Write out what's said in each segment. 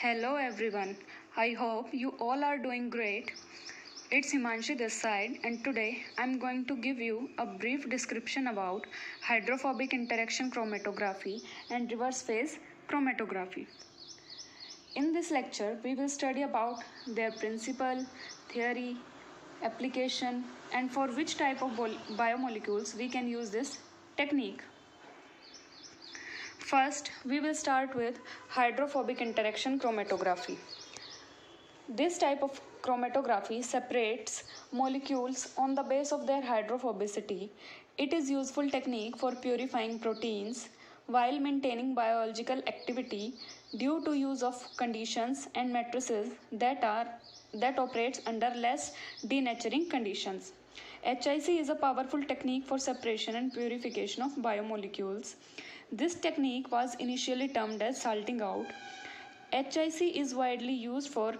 Hello everyone. I hope you all are doing great. It's Himanshi this side, and today I'm going to give you a brief description about hydrophobic interaction chromatography and reverse phase chromatography. In this lecture, we will study about their principle, theory, application, and for which type of biomolecules we can use this technique. First, we will start with hydrophobic interaction chromatography. This type of chromatography separates molecules on the basis of their hydrophobicity. It is useful technique for purifying proteins while maintaining biological activity due to use of conditions and matrices that operates under less denaturing conditions. HIC is a powerful technique for separation and purification of biomolecules. This technique was initially termed as salting out. HIC is widely used for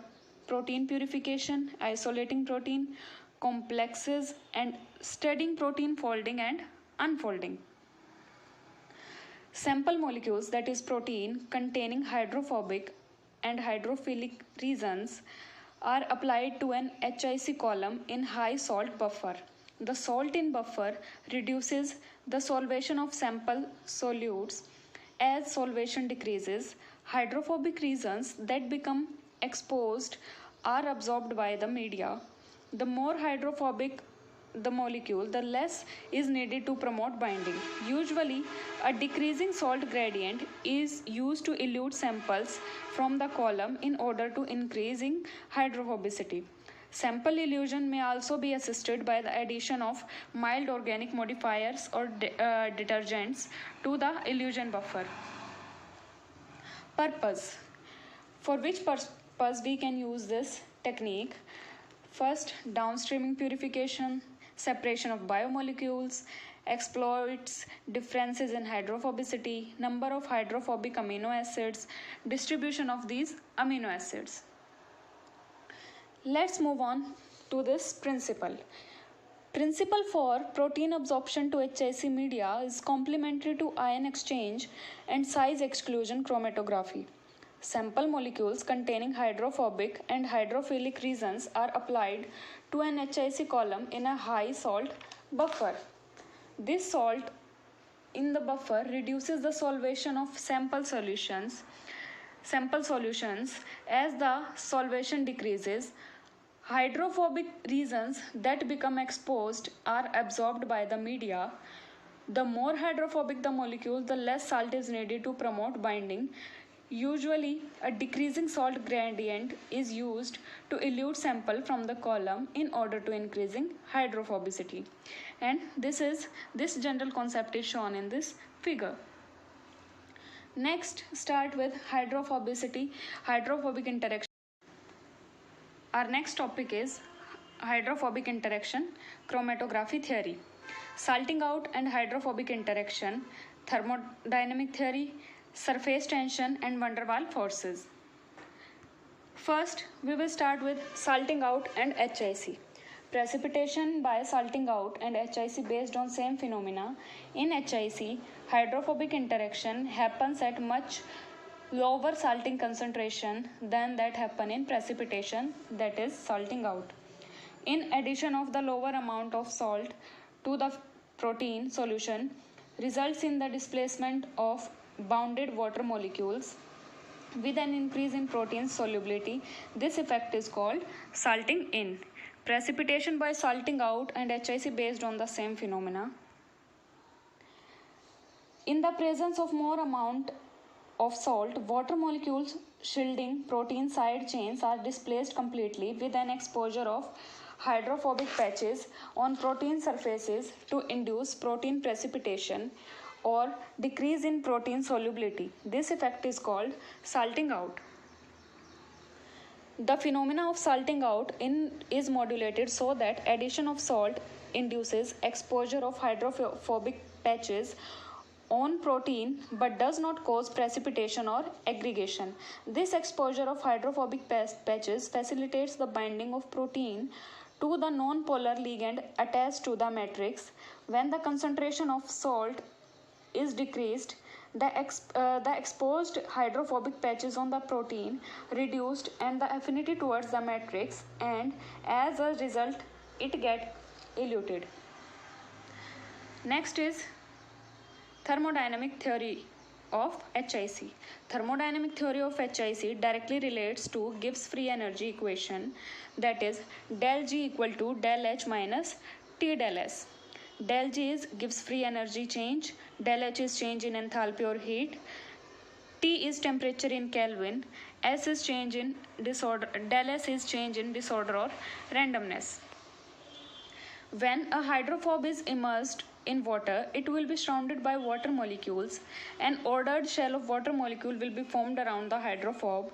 protein purification, isolating protein complexes, and studying protein folding and unfolding. Sample molecules, that is protein containing hydrophobic and hydrophilic regions, are applied to an HIC column in high salt buffer. The salt in buffer reduces the solvation of sample solutes. As solvation decreases, hydrophobic regions that become exposed are absorbed by the media. The more hydrophobic the molecule, the less is needed to promote binding. Usually, a decreasing salt gradient is used to elute samples from the column in order to increasing hydrophobicity. Sample elution may also be assisted by the addition of mild organic modifiers or detergents to the elution buffer. Purpose. For which purpose we can use this technique? First, downstreaming purification, separation of biomolecules, exploits differences in hydrophobicity, number of hydrophobic amino acids, distribution of these amino acids. Let's move on to this principle. Principle for protein absorption to HIC media is complementary to ion exchange and size exclusion chromatography. Sample molecules containing hydrophobic and hydrophilic regions are applied to an HIC column in a high salt buffer. This salt in the buffer reduces the solvation of sample solutions. As the solvation decreases, hydrophobic regions that become exposed are absorbed by the media. The more hydrophobic the molecule, the less salt is needed to promote binding. Usually, a decreasing salt gradient is used to elute sample from the column in order to increasing hydrophobicity. And this general concept is shown in this figure. Next, start with hydrophobic interaction. Our next topic is hydrophobic interaction chromatography theory. Salting out and hydrophobic interaction, thermodynamic theory, surface tension, and van der Waals forces. First, we will start with salting out and HIC. Precipitation by salting out and HIC based on same phenomena. In HIC, hydrophobic interaction happens at much lower salting concentration than that happen in precipitation, that is salting out. In addition of the lower amount of salt to the protein solution results in the displacement of bounded water molecules with an increase in protein solubility. This effect is called salting in. Precipitation by salting out and HIC based on the same phenomena. In the presence of more amount of salt, water molecules shielding protein side chains are displaced completely with an exposure of hydrophobic patches on protein surfaces to induce protein precipitation or decrease in protein solubility. This effect is called salting out. The phenomena of salting out is modulated so that addition of salt induces exposure of hydrophobic patches on protein but does not cause precipitation or aggregation. This exposure of hydrophobic patches facilitates the binding of protein to the non-polar ligand attached to the matrix. When the concentration of salt is decreased, The exposed hydrophobic patches on the protein reduced and the affinity towards the matrix, and as a result it get eluted. Next is thermodynamic theory of HIC. Thermodynamic theory of HIC directly relates to Gibbs free energy equation, that is del G equal to del H minus T del S. Del G is Gibbs free energy change, del H is change in enthalpy or heat, T is temperature in Kelvin, S is change in disorder, del S is change in disorder or randomness. When a hydrophobe is immersed in water, it will be surrounded by water molecules. An ordered shell of water molecule will be formed around the hydrophobe.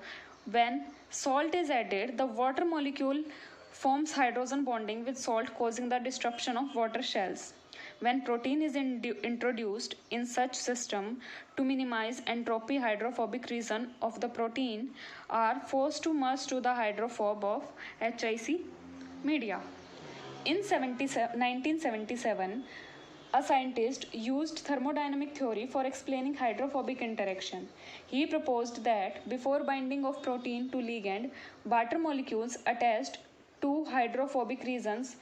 When salt is added, the water molecule forms hydrogen bonding with salt, causing the disruption of water shells. When protein is introduced in such system, to minimize entropy, hydrophobic region of the protein are forced to merge to the hydrophobe of HIC media. In 1977, a scientist used thermodynamic theory for explaining hydrophobic interaction. He proposed that before binding of protein to ligand, water molecules attached to hydrophobic regions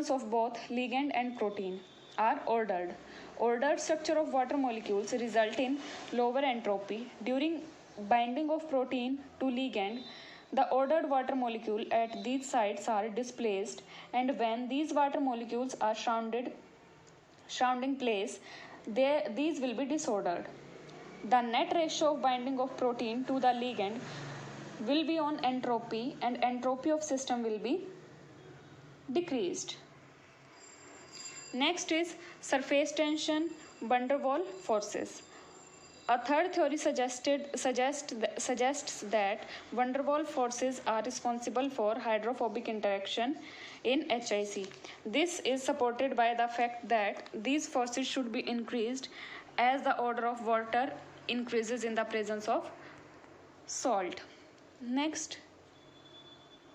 of both ligand and protein are ordered. Ordered structure of water molecules result in lower entropy. During binding of protein to ligand, the ordered water molecule at these sites are displaced, and when these water molecules are surrounding place, these will be disordered. The net ratio of binding of protein to the ligand will be on entropy, and entropy of system will be decreased. Next is surface tension, van der Waals forces. A third theory suggests that van der Waals forces are responsible for hydrophobic interaction in HIC. This is supported by the fact that these forces should be increased as the order of water increases in the presence of salt. Next,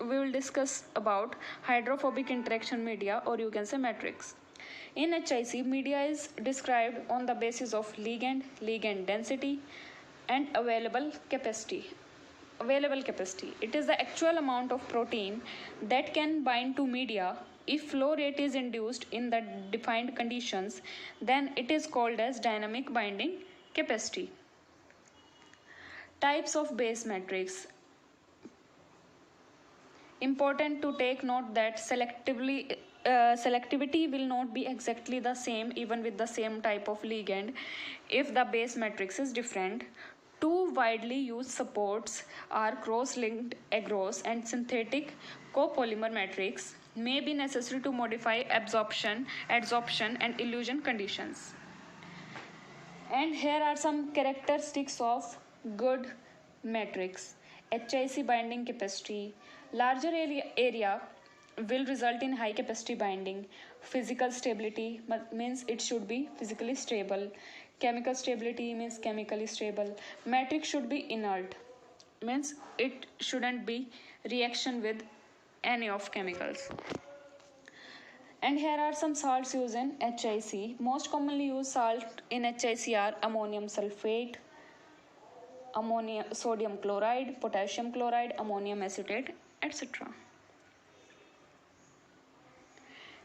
we will discuss about hydrophobic interaction media, or you can say matrix. In HIC, media is described on the basis of ligand, ligand density, and available capacity. It is the actual amount of protein that can bind to media. If flow rate is induced in the defined conditions, then it is called as dynamic binding capacity. Types of base matrix. Important to take note that selectivity will not be exactly the same even with the same type of ligand if the base matrix is different. Two widely used supports are cross-linked agarose and synthetic copolymer matrix may be necessary to modify absorption, adsorption and elution conditions. And here are some characteristics of good matrix. HIC binding capacity. Larger area will result in high capacity binding. Physical stability means it should be physically stable. Chemical stability means chemically stable. Matrix should be inert, means it shouldn't be reaction with any of chemicals. And here are some salts used in HIC. Most commonly used salt in HIC are ammonium sulfate, sodium chloride, potassium chloride, ammonium acetate, etc.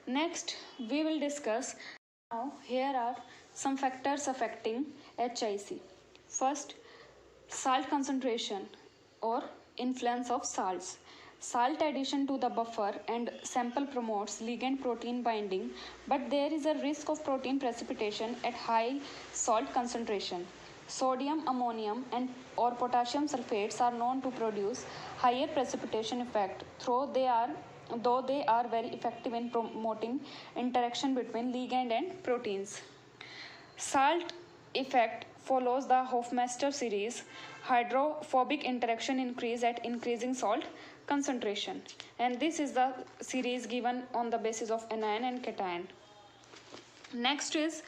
Next, we will discuss. Now, here are some factors affecting HIC. First, salt concentration or influence of salts. Salt addition to the buffer and sample promotes ligand protein binding, but there is a risk of protein precipitation at high salt concentration. Sodium, ammonium and or potassium sulfates are known to produce higher precipitation effect, though they are very effective in promoting interaction between ligand and proteins. Salt effect follows the Hofmeister series. Hydrophobic interaction increase at increasing salt concentration, and this is the series given on the basis of anion and cation. Next is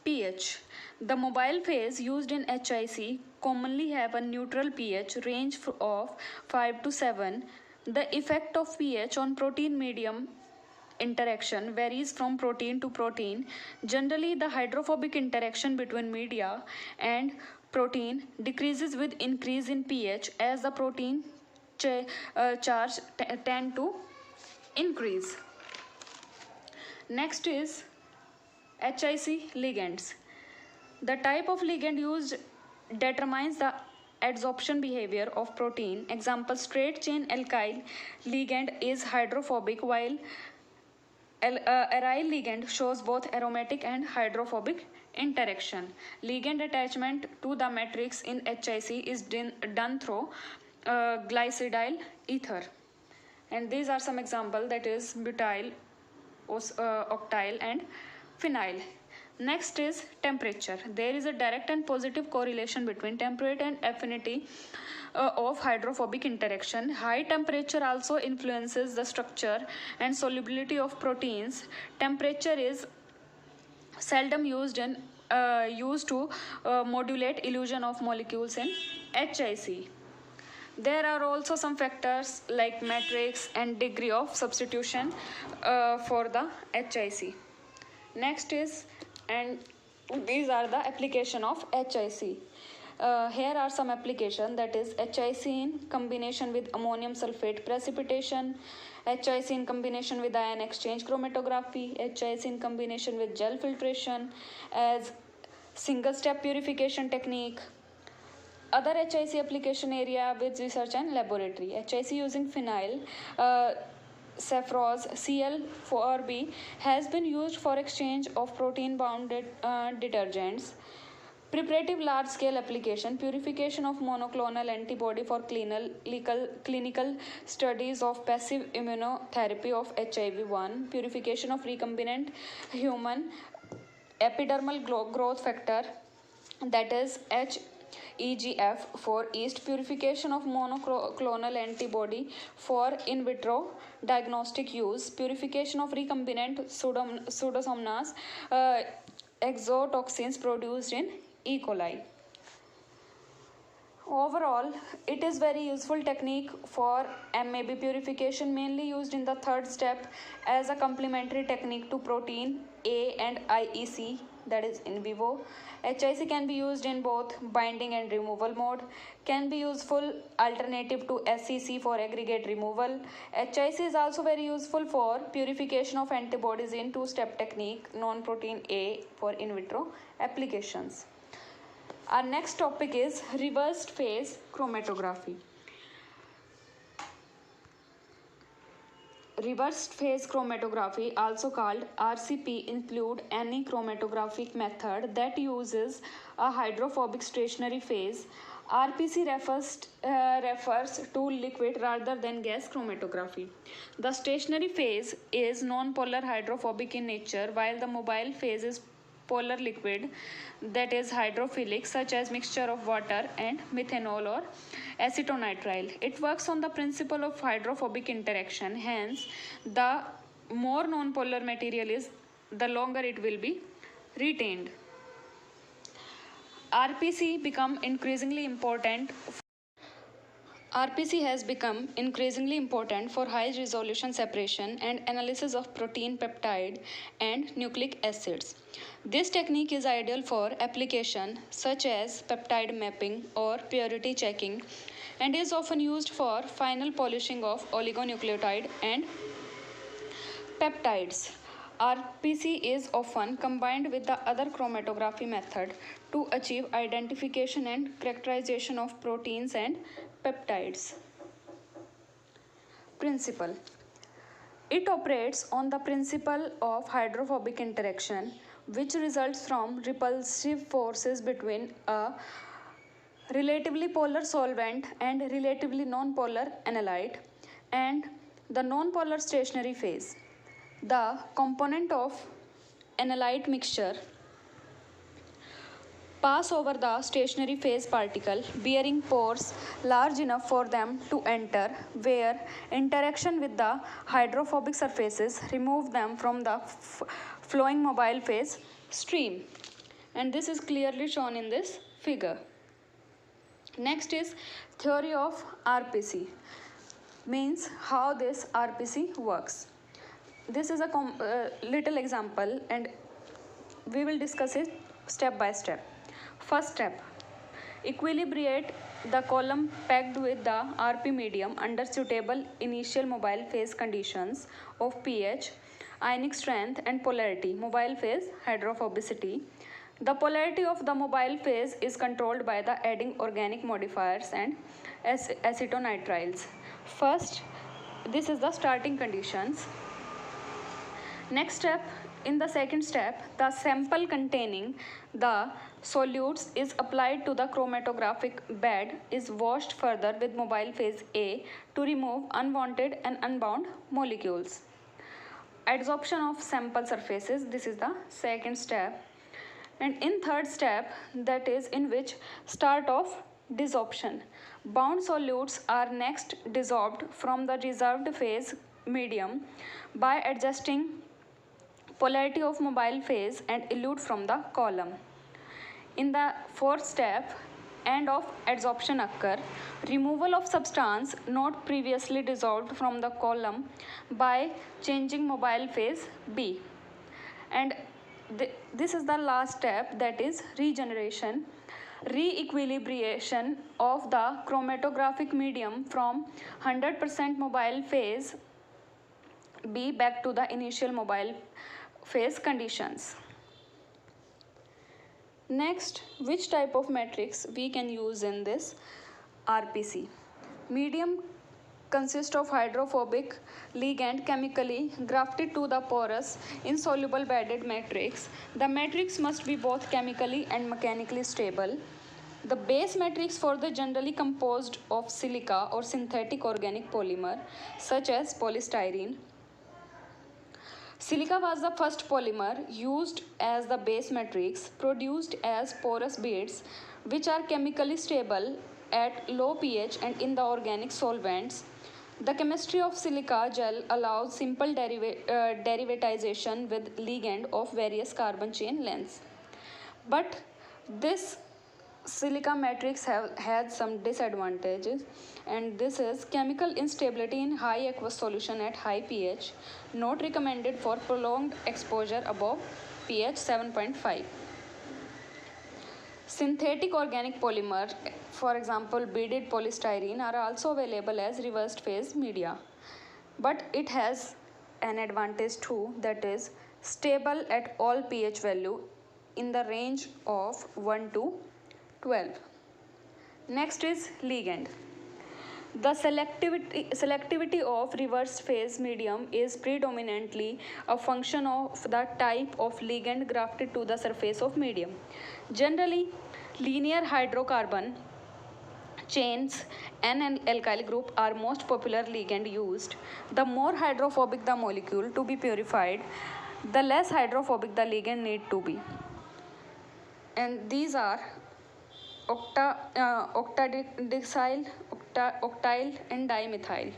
pH. The mobile phase used in HIC commonly have a neutral pH range of 5 to 7. The effect of pH on protein medium interaction varies from protein to protein. Generally, the hydrophobic interaction between media and protein decreases with increase in pH as the protein charge tend to increase. Next is HIC ligands. The type of ligand used determines the adsorption behavior of protein. Example, straight chain alkyl ligand is hydrophobic, while aryl ligand shows both aromatic and hydrophobic interaction. Ligand attachment to the matrix in HIC is done through glycidyl ether. And these are some examples, that is butyl, octyl and phenyl. Next is temperature. There is a direct and positive correlation between temperature and affinity of hydrophobic interaction. High temperature also influences the structure and solubility of proteins. Temperature is seldom used to modulate illusion of molecules in HIC. There are also some factors like matrix and degree of substitution for the HIC. Next is, and these are the application of HIC. Here are some application, that is HIC in combination with ammonium sulfate precipitation, HIC in combination with ion exchange chromatography, HIC in combination with gel filtration as single step purification technique. Other HIC application area with research and laboratory. HIC using phenyl, saffrose Cl4b has been used for exchange of protein bounded detergents. Preparative large scale application, purification of monoclonal antibody for clinical studies of passive immunotherapy of HIV-1, purification of recombinant human epidermal growth factor, that is EGF for yeast, purification of monoclonal antibody for in vitro diagnostic use, purification of recombinant pseudomonas exotoxins produced in E. coli. Overall, it is very useful technique for MAB purification, mainly used in the third step as a complementary technique to protein A and IEC, that is in vivo. HIC can be used in both binding and removal mode, can be useful alternative to SEC for aggregate removal. HIC is also very useful for purification of antibodies in two-step technique, non-protein A for in vitro applications. Our next topic is reversed phase chromatography. Reversed phase chromatography, also called RCP, include any chromatographic method that uses a hydrophobic stationary phase. RPC refers to liquid rather than gas chromatography. The stationary phase is non-polar hydrophobic in nature, while the mobile phase is polar liquid, that is hydrophilic, such as mixture of water and methanol or acetonitrile. It works on the principle of hydrophobic interaction. Hence, the more non-polar material is, the longer it will be retained. RPC has become increasingly important for high resolution separation and analysis of protein, peptide, and nucleic acids. This technique is ideal for application such as peptide mapping or purity checking, and is often used for final polishing of oligonucleotide and peptides. RPC is often combined with the other chromatography method to achieve identification and characterization of proteins and peptides. Principle. It operates on the principle of hydrophobic interaction, which results from repulsive forces between a relatively polar solvent and relatively non-polar analyte and the non-polar stationary phase. The component of analyte mixture pass over the stationary phase particle bearing pores large enough for them to enter, where interaction with the hydrophobic surfaces remove them from the flowing mobile phase stream. And this is clearly shown in this figure. Next is theory of RPC, means how this RPC works. this is a little example, and we will discuss it step by step. First step, equilibrate the column packed with the RP medium under suitable initial mobile phase conditions of pH, ionic strength and polarity, mobile phase, hydrophobicity. The polarity of the mobile phase is controlled by the adding organic modifiers and acetonitriles. First, this is the starting conditions. Next step, in the second step, the sample containing the solutes is applied to the chromatographic bed is washed further with mobile phase A to remove unwanted and unbound molecules. Adsorption of sample surfaces, this is the second step. And in third step, that is in which start of desorption. Bound solutes are next dissolved from the reserved phase medium by adjusting polarity of mobile phase and elute from the column. In the fourth step, end of adsorption occur, removal of substance not previously dissolved from the column by changing mobile phase B. And this is the last step, that is regeneration, re-equilibration of the chromatographic medium from 100% mobile phase B back to the initial mobile phase conditions. Next, which type of matrix we can use in this RPC? Medium consists of hydrophobic ligand chemically grafted to the porous insoluble bedded matrix. The matrix must be both chemically and mechanically stable. The base matrix for the generally composed of silica or synthetic organic polymer such as polystyrene. Silica was the first polymer used as the base matrix, produced as porous beads which are chemically stable at low pH and in the organic solvents. The chemistry of silica gel allows simple derivatization with ligand of various carbon chain lengths. But this silica matrix had some disadvantages, and this is chemical instability in high aqueous solution at high pH, not recommended for prolonged exposure above pH 7.5. Synthetic organic polymer, for example beaded polystyrene, are also available as reversed phase media, but it has an advantage too, that is stable at all pH value in the range of 1 to 12. Next is ligand. The selectivity of reversed phase medium is predominantly a function of the type of ligand grafted to the surface of medium. Generally, linear hydrocarbon chains and alkyl group are most popular ligand used. The more hydrophobic the molecule to be purified, the less hydrophobic the ligand need to be. And these are octadecyl, octyl and dimethyl.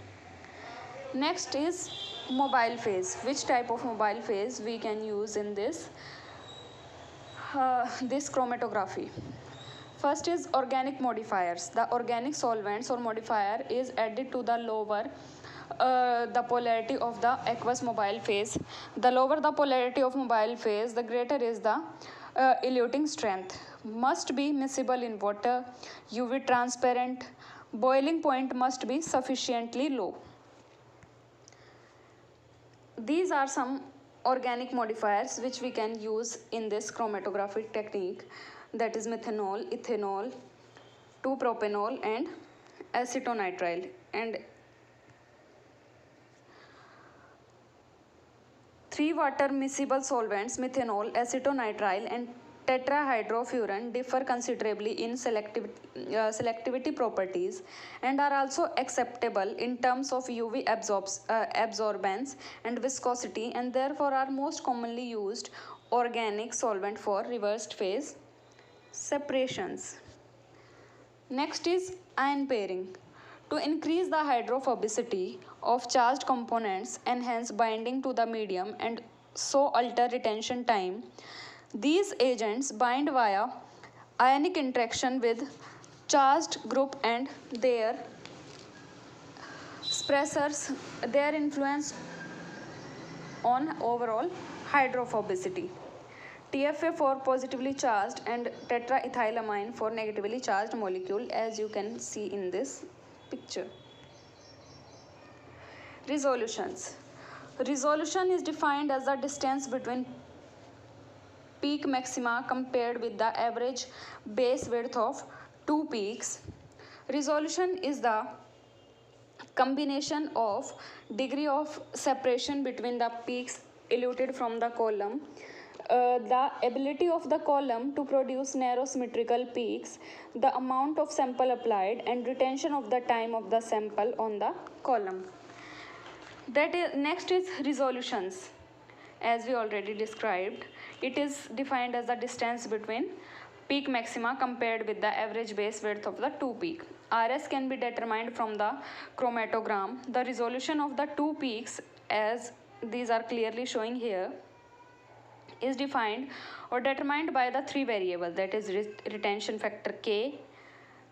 Next is mobile phase. Which type of mobile phase we can use in this chromatography? First is organic modifiers. The organic solvents or modifier is added to the lower the polarity of the aqueous mobile phase. The lower the polarity of mobile phase, the greater is the eluting strength. Must be miscible in water, UV transparent, boiling point must be sufficiently low. These are some organic modifiers which we can use in this chromatographic technique, that is methanol, ethanol, 2-propanol and acetonitrile. And 3 water miscible solvents, methanol, acetonitrile and tetrahydrofuran, differ considerably in selectivity properties and are also acceptable in terms of UV absorbance and viscosity, and therefore are most commonly used organic solvent for reversed phase separations. Next is ion pairing. To increase the hydrophobicity of charged components and hence binding to the medium and so alter retention time, these agents bind via ionic interaction with charged group and their suppressors. Their influence on overall hydrophobicity. TFA for positively charged and tetraethylamine for negatively charged molecule, as you can see in this picture. Resolutions. Resolution is defined as the distance between peak maxima compared with the average base width of two peaks. Resolution is the combination of degree of separation between the peaks eluted from the column, the ability of the column to produce narrow symmetrical peaks, the amount of sample applied, and retention of the time of the sample on the column. That is, next is resolutions. As we already described, it is defined as the distance between peak maxima compared with the average base width of the two peak. RS can be determined from the chromatogram. The resolution of the two peaks, as these are clearly showing here, is defined or determined by the three variables, that is retention factor K,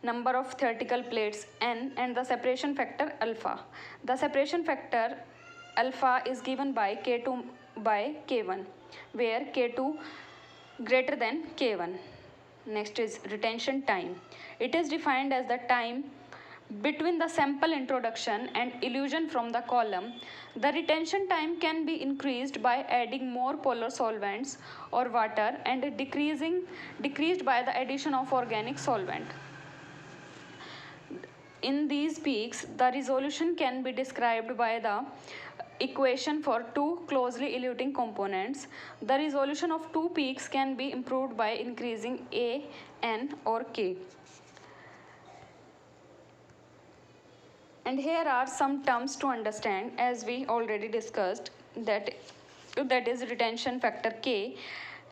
number of theoretical plates N, and the separation factor alpha. The separation factor alpha is given by K2 by K1, where K2 greater than K1. Next is retention time. It is defined as the time between the sample introduction and elution from the column. The retention time can be increased by adding more polar solvents or water and decreased by the addition of organic solvent. In these peaks, the resolution can be described by the equation for two closely eluting components. The resolution of two peaks can be improved by increasing A, N, or K. And here are some terms to understand, as we already discussed, that is retention factor K.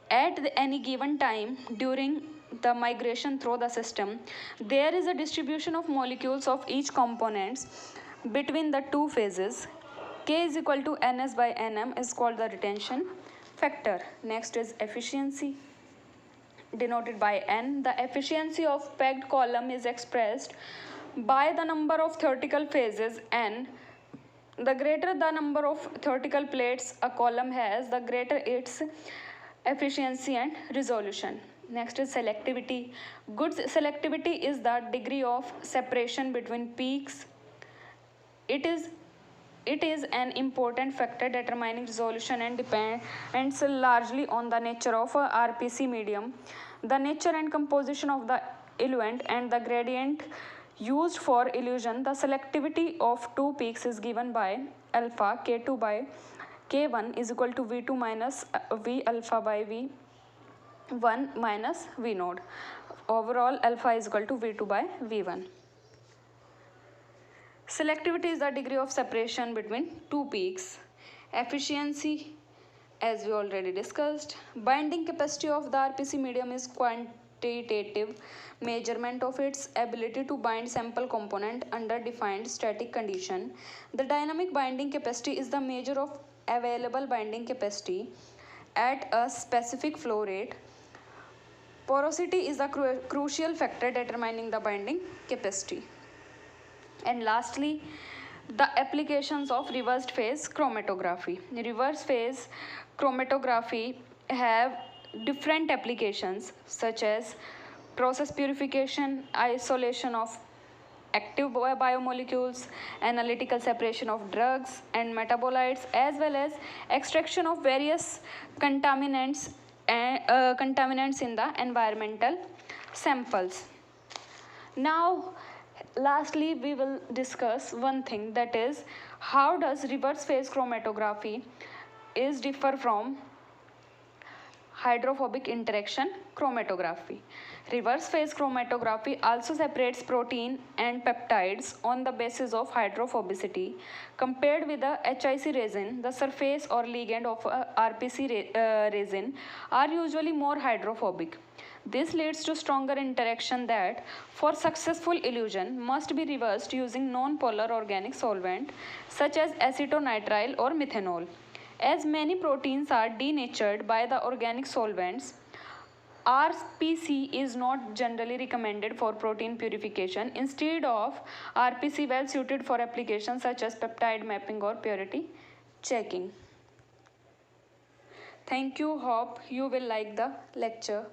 At any given time during the migration through the system, there is a distribution of molecules of each components between the two phases. K is equal to Ns by Nm is called the retention factor. Next is efficiency, denoted by N. The efficiency of pegged column is expressed by the number of theoretical phases N. The greater the number of theoretical plates a column has, the greater its efficiency and resolution. Next is selectivity. Good selectivity is the degree of separation between peaks. It is an important factor determining resolution and depends largely on the nature of a RPC medium, the nature and composition of the eluent, and the gradient used for elution. The selectivity of two peaks is given by alpha K2 by K1 is equal to V2 minus V alpha by V1 minus V node. Overall, alpha is equal to V2 by V1. Selectivity is the degree of separation between two peaks. Efficiency, as we already discussed. Binding capacity of the RPC medium is quantitative measurement of its ability to bind sample component under defined static condition. The dynamic binding capacity is the measure of available binding capacity at a specific flow rate. Porosity is the crucial factor determining the binding capacity. And lastly, the applications of reversed phase chromatography. Reverse phase chromatography have different applications, such as process purification, isolation of active biomolecules, analytical separation of drugs and metabolites, as well as extraction of various contaminants in the environmental samples. Now, lastly, we will discuss one thing, that is how does reverse phase chromatography is differ from hydrophobic interaction chromatography. Reverse phase chromatography also separates protein and peptides on the basis of hydrophobicity. Compared with the HIC resin, the surface or ligand of RPC resin are usually more hydrophobic. This leads to stronger interaction that, for successful elution, must be reversed using non-polar organic solvent such as acetonitrile or methanol. As many proteins are denatured by the organic solvents, RPC is not generally recommended for protein purification. Instead of RPC, well suited for applications such as peptide mapping or purity checking. Thank you. Hope you will like the lecture.